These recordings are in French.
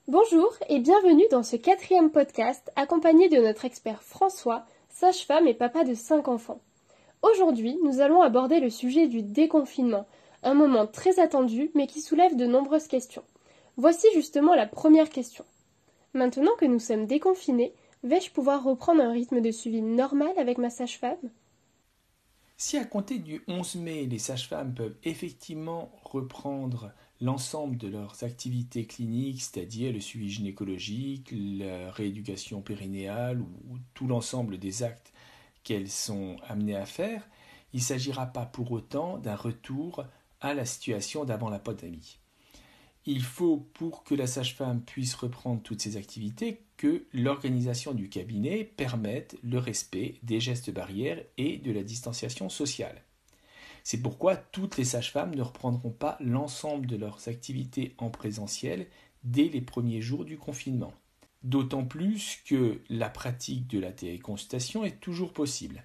Bonjour et bienvenue dans ce 4e podcast accompagné de notre expert François, sage-femme et papa de 5 enfants. Aujourd'hui, nous allons aborder le sujet du déconfinement, un moment très attendu mais qui soulève de nombreuses questions. Voici justement la première question. Maintenant que nous sommes déconfinés, vais-je pouvoir reprendre un rythme de suivi normal avec ma sage-femme ? Si à compter du 11 mai, les sages-femmes peuvent effectivement reprendre l'ensemble de leurs activités cliniques, c'est-à-dire le suivi gynécologique, la rééducation périnéale ou tout l'ensemble des actes qu'elles sont amenées à faire, il ne s'agira pas pour autant d'un retour à la situation d'avant la pandémie. Il faut, pour que la sage-femme puisse reprendre toutes ses activités, que l'organisation du cabinet permette le respect des gestes barrières et de la distanciation sociale. C'est pourquoi toutes les sages-femmes ne reprendront pas l'ensemble de leurs activités en présentiel dès les premiers jours du confinement. D'autant plus que la pratique de la téléconsultation est toujours possible.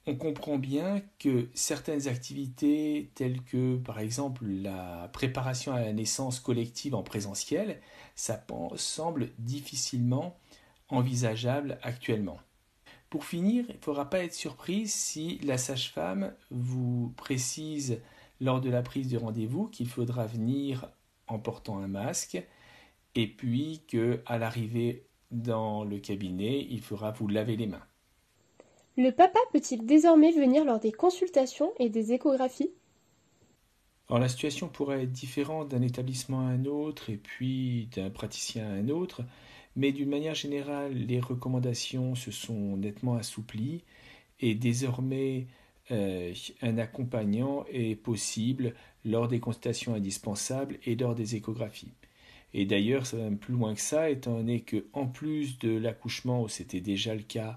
On comprend bien que certaines activités telles que par exemple la préparation à la naissance collective en présentiel, ça semble difficilement envisageable actuellement. Pour finir, il ne faudra pas être surprise si la sage-femme vous précise lors de la prise de rendez-vous qu'il faudra venir en portant un masque et puis qu'à l'arrivée dans le cabinet, il faudra vous laver les mains. Le papa peut-il désormais venir lors des consultations et des échographies ? Alors la situation pourrait être différente d'un établissement à un autre et puis d'un praticien à un autre, mais d'une manière générale, les recommandations se sont nettement assouplies et désormais un accompagnant est possible lors des consultations indispensables et lors des échographies. Et d'ailleurs, ça va même plus loin que ça, étant donné qu'en plus de l'accouchement, où c'était déjà le cas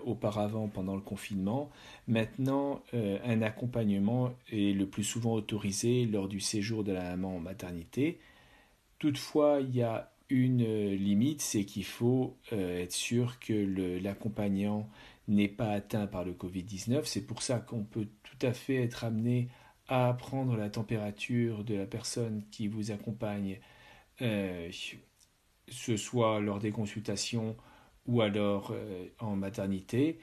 auparavant pendant le confinement, maintenant un accompagnement est le plus souvent autorisé lors du séjour de la maman en maternité. Toutefois, il y a une limite, c'est qu'il faut être sûr que l'accompagnant n'est pas atteint par le Covid-19. C'est pour ça qu'on peut tout à fait être amené à prendre la température de la personne qui vous accompagne, euh, ce soit lors des consultations ou alors en maternité,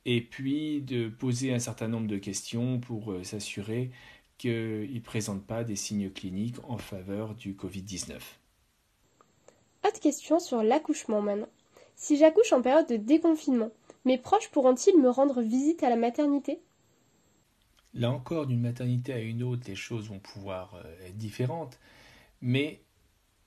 et puis de poser un certain nombre de questions pour s'assurer qu'il ne présente pas des signes cliniques en faveur du Covid-19. Autre question sur l'accouchement maintenant. Si j'accouche en période de déconfinement, mes proches pourront-ils me rendre visite à la maternité ? Là encore, d'une maternité à une autre, les choses vont pouvoir être différentes, mais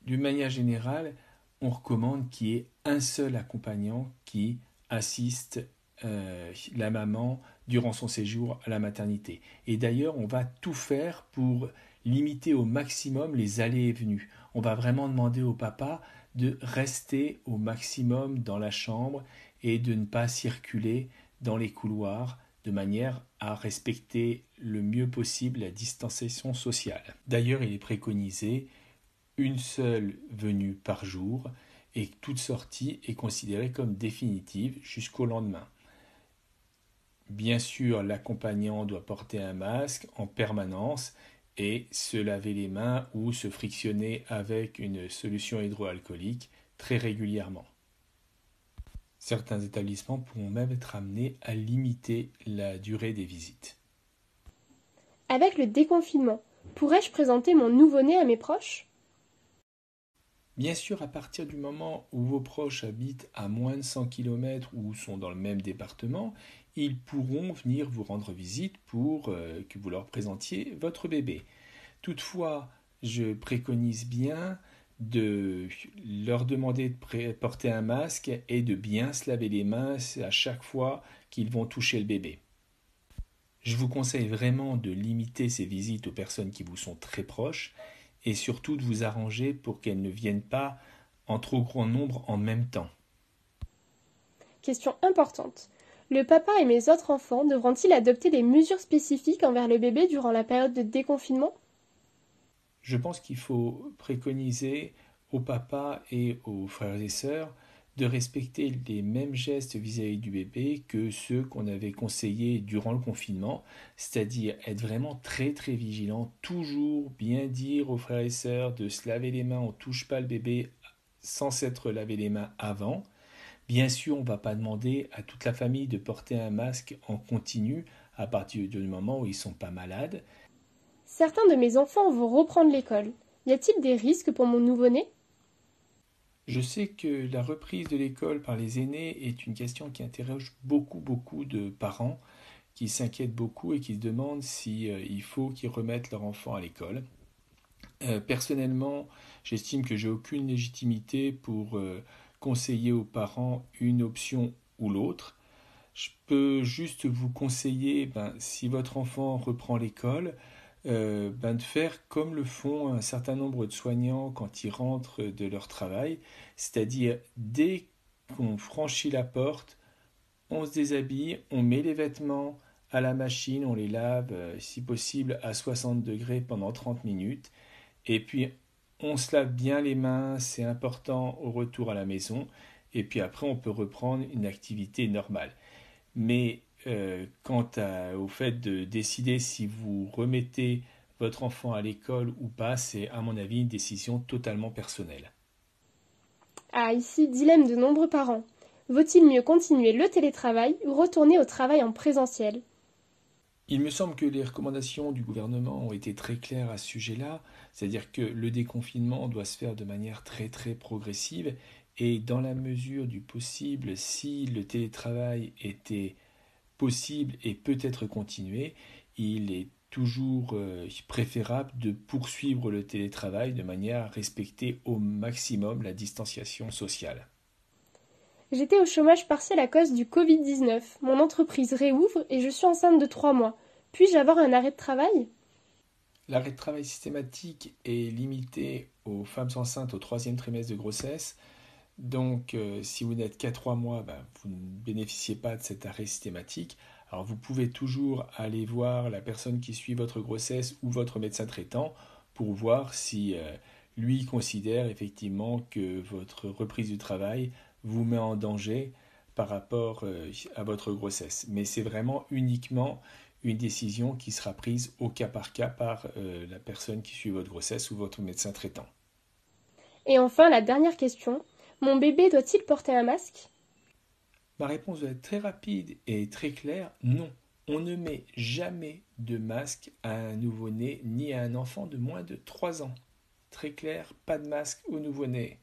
d'une manière générale, on recommande qu'il y ait un seul accompagnant qui assiste la maman durant son séjour à la maternité. Et d'ailleurs, on va tout faire pour limiter au maximum les allées et venues. On va vraiment demander au papa de rester au maximum dans la chambre et de ne pas circuler dans les couloirs de manière à respecter le mieux possible la distanciation sociale. D'ailleurs, il est préconisé une seule venue par jour et toute sortie est considérée comme définitive jusqu'au lendemain. Bien sûr, l'accompagnant doit porter un masque en permanence et se laver les mains ou se frictionner avec une solution hydroalcoolique très régulièrement. Certains établissements pourront même être amenés à limiter la durée des visites. Avec le déconfinement, pourrais-je présenter mon nouveau-né à mes proches ? Bien sûr, à partir du moment où vos proches habitent à moins de 100 km ou sont dans le même département, ils pourront venir vous rendre visite pour que vous leur présentiez votre bébé. Toutefois, je préconise bien de leur demander de porter un masque et de bien se laver les mains à chaque fois qu'ils vont toucher le bébé. Je vous conseille vraiment de limiter ces visites aux personnes qui vous sont très proches et surtout de vous arranger pour qu'elles ne viennent pas en trop grand nombre en même temps. Question importante. Le papa et mes autres enfants devront-ils adopter des mesures spécifiques envers le bébé durant la période de déconfinement ? Je pense qu'il faut préconiser aux papas et aux frères et sœurs de respecter les mêmes gestes vis-à-vis du bébé que ceux qu'on avait conseillés durant le confinement, c'est-à-dire être vraiment très très vigilant, toujours bien dire aux frères et sœurs de se laver les mains, on ne touche pas le bébé sans s'être lavé les mains avant. Bien sûr, on ne va pas demander à toute la famille de porter un masque en continu à partir du moment où ils ne sont pas malades. Certains de mes enfants vont reprendre l'école. Y a-t-il des risques pour mon nouveau-né? Je sais que la reprise de l'école par les aînés est une question qui interroge beaucoup de parents qui s'inquiètent beaucoup et qui se demandent si il faut qu'ils remettent leur enfant à l'école. Personnellement, j'estime que j'ai aucune légitimité pour conseiller aux parents une option ou l'autre. Je peux juste vous conseiller, si votre enfant reprend l'école, de faire comme le font un certain nombre de soignants quand ils rentrent de leur travail, c'est-à-dire dès qu'on franchit la porte, on se déshabille, on met les vêtements à la machine, on les lave si possible à 60 degrés pendant 30 minutes, et puis on se lave bien les mains, c'est important au retour à la maison, et puis après on peut reprendre une activité normale. Mais au fait de décider si vous remettez votre enfant à l'école ou pas, c'est à mon avis une décision totalement personnelle. Ah, ici, dilemme de nombreux parents. Vaut-il mieux continuer le télétravail ou retourner au travail en présentiel? Il me semble que les recommandations du gouvernement ont été très claires à ce sujet-là, c'est-à-dire que le déconfinement doit se faire de manière très très progressive et dans la mesure du possible, si le télétravail était possible et peut être continué, il est toujours préférable de poursuivre le télétravail de manière à respecter au maximum la distanciation sociale. J'étais au chômage partiel à cause du Covid-19. Mon entreprise réouvre et je suis enceinte de 3 mois. Puis-je avoir un arrêt de travail? L'arrêt de travail systématique est limité aux femmes enceintes au troisième trimestre de grossesse. Donc, si vous n'êtes qu'à 3 mois, vous ne bénéficiez pas de cet arrêt systématique. Alors, vous pouvez toujours aller voir la personne qui suit votre grossesse ou votre médecin traitant pour voir si lui considère effectivement que votre reprise du travail vous met en danger par rapport à votre grossesse. Mais c'est vraiment uniquement une décision qui sera prise au cas par cas par la personne qui suit votre grossesse ou votre médecin traitant. Et enfin, la dernière question. Mon bébé doit-il porter un masque? Ma réponse doit être très rapide et très claire. Non, on ne met jamais de masque à un nouveau-né ni à un enfant de moins de 3 ans. Très clair, pas de masque au nouveau-né.